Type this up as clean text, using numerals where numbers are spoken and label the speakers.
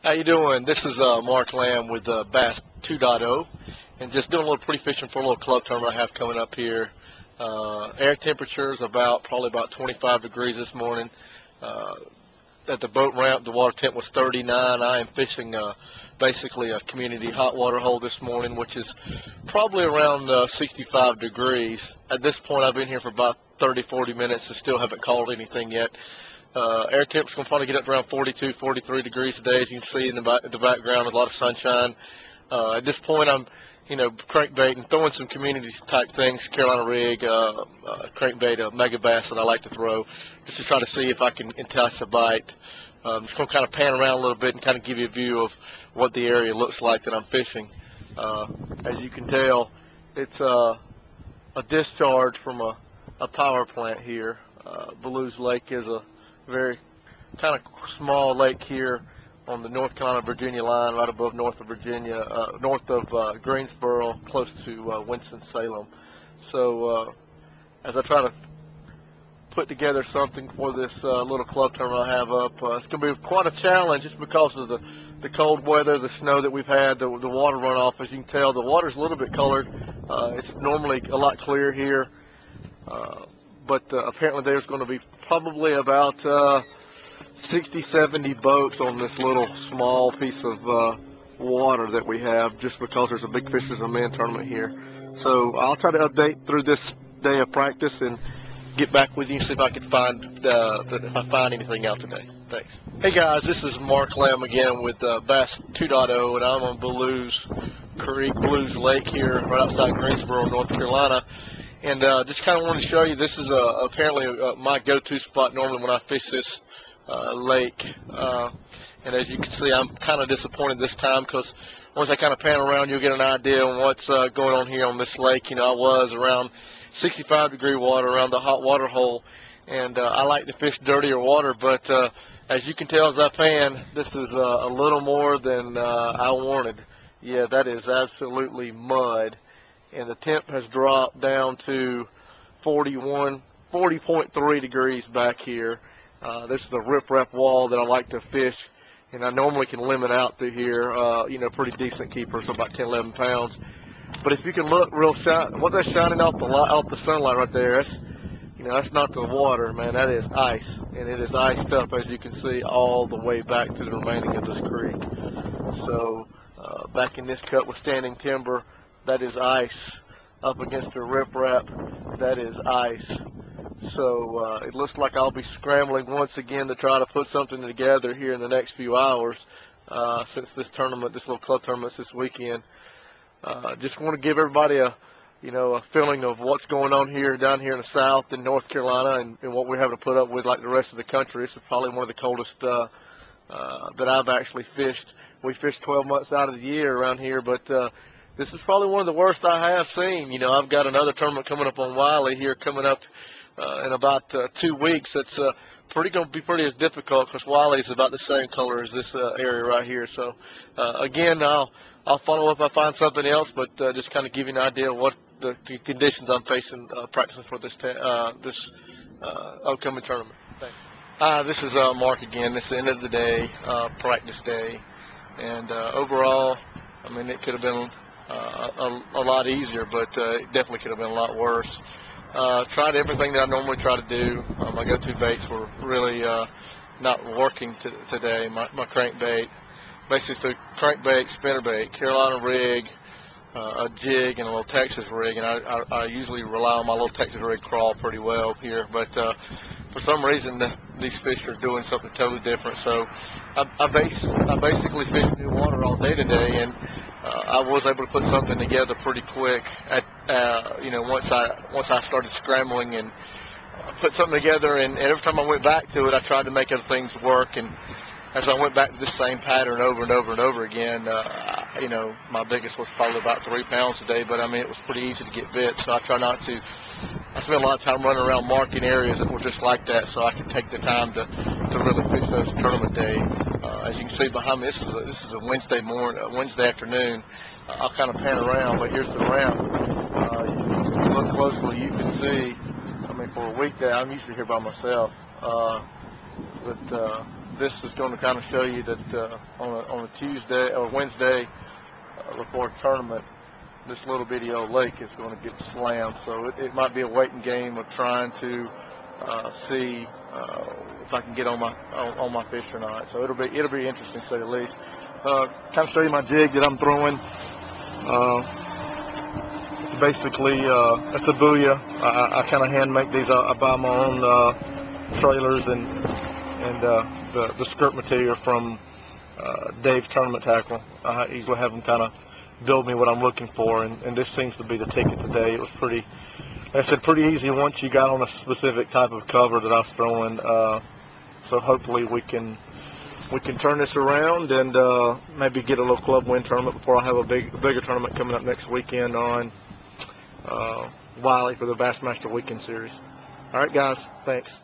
Speaker 1: How you doing? This is Mark Lamb with Bass 2.0, and just doing a little pre-fishing for a little club tournament I have coming up here. Air temperature is probably about 25 degrees this morning. At the boat ramp, the water temp was 39. I am fishing basically a community hot water hole this morning, which is probably around 65 degrees. At this point, I've been here for about 30-40 minutes and still haven't caught anything yet. Air temps going to probably get up to around 42, 43 degrees today, as you can see in the background with a lot of sunshine. At this point, I'm, crankbaiting, throwing some community type things, Carolina rig, crankbait, mega bass that I like to throw, just to try to see if I can entice a bite. I'm just going to kind of pan around a little bit and kind of give you a view of what the area looks like that I'm fishing. As you can tell, it's a discharge from a power plant here. Belews Lake is a very kind of small lake here on the North Carolina-Virginia line, right above north of Greensboro, close to Winston-Salem. So as I try to put together something for this little club tournament I have up, it's going to be quite a challenge just because of the cold weather, the snow that we've had, the water runoff. As you can tell, the water's a little bit colored. It's normally a lot clear here. But apparently there's going to be probably about 60-70 boats on this little small piece of water that we have, just because there's a big Fisher's a Man tournament here. So I'll try to update through this day of practice and get back with you and see if I can find anything out today. Thanks. Hey guys, this is Mark Lamb again with Bass 2.0, and I'm on Belews Creek, Belews Lake here, right outside Greensboro, North Carolina. And just kind of wanted to show you, this is apparently my go-to spot normally when I fish this lake. And as you can see, I'm kind of disappointed this time, because once I kind of pan around, you'll get an idea on what's going on here on this lake. I was around 65-degree water around the hot water hole, and I like to fish dirtier water, but as you can tell as I pan, this is a little more than I wanted. Yeah, that is absolutely mud. And the temp has dropped down to 40.3 degrees back here. This is a riprap wall that I like to fish, and I normally can limit out through here, pretty decent keepers, so about 10, 11 pounds. But if you can look real shine, what that's shining off the sunlight right there, that's not the water, man, that is ice. And it is iced up, as you can see, all the way back to the remaining of this creek. So back in this cut with standing timber, that is ice. Up against the riprap, that is ice. So it looks like I'll be scrambling once again to try to put something together here in the next few hours, since this little club tournament's this weekend. Just want to give everybody a feeling of what's going on down here in the South in North Carolina, and what we're having to put up with like the rest of the country. This is probably one of the coldest that I've actually fished. We fish 12 months out of the year around here, but this is probably one of the worst I have seen. I've got another tournament coming up on Wiley here coming up in about 2 weeks. That's going to be pretty as difficult, because Wiley is about the same color as this area right here. So again, I'll follow up if I find something else, but just kind of give you an idea of what the conditions I'm facing practicing for this upcoming tournament. Thanks. This is Mark again. This is the end of the day, practice day, and overall, I mean, it could have been a lot easier, but it definitely could have been a lot worse. Tried everything that I normally try to do. My go-to baits were really not working today. My crankbait, basically crankbait, spinnerbait, Carolina rig, a jig, and a little Texas rig. And I usually rely on my little Texas rig crawl pretty well here, but for some reason these fish are doing something totally different. So I basically fish new water all day today, and I was able to put something together pretty quick. Once I started scrambling and put something together, and every time I went back to it, I tried to make other things work. And as I went back to this same pattern over and over and over again, my biggest was probably about 3 pounds today. But I mean, it was pretty easy to get bit, so I try not to. I spent a lot of time running around marking areas that were just like that, so I could take the time to really fish those tournament day. As you can see behind me, this is a Wednesday afternoon. I'll kind of pan around, but here's the ramp. If you look closely, you can see. I mean, for a weekday, I'm usually here by myself. But this is going to kind of show you that on a Tuesday or Wednesday before a tournament, this little bitty old lake is going to get slammed. So it might be a waiting game of trying to see if I can get on my fish or not. So it'll be interesting to say the least. Kind of show you my jig that I'm throwing. It's basically it's a booyah. I kind of hand make these. I buy my own trailers and the skirt material from Dave's Tournament Tackle. I usually have them kind of build me what I'm looking for, and this seems to be the ticket today. It was pretty, like I said, pretty easy once you got on a specific type of cover that I was throwing. So hopefully we can turn this around and maybe get a little club win tournament before I have a bigger tournament coming up next weekend on Wiley for the Bassmaster Weekend Series. All right, guys, thanks.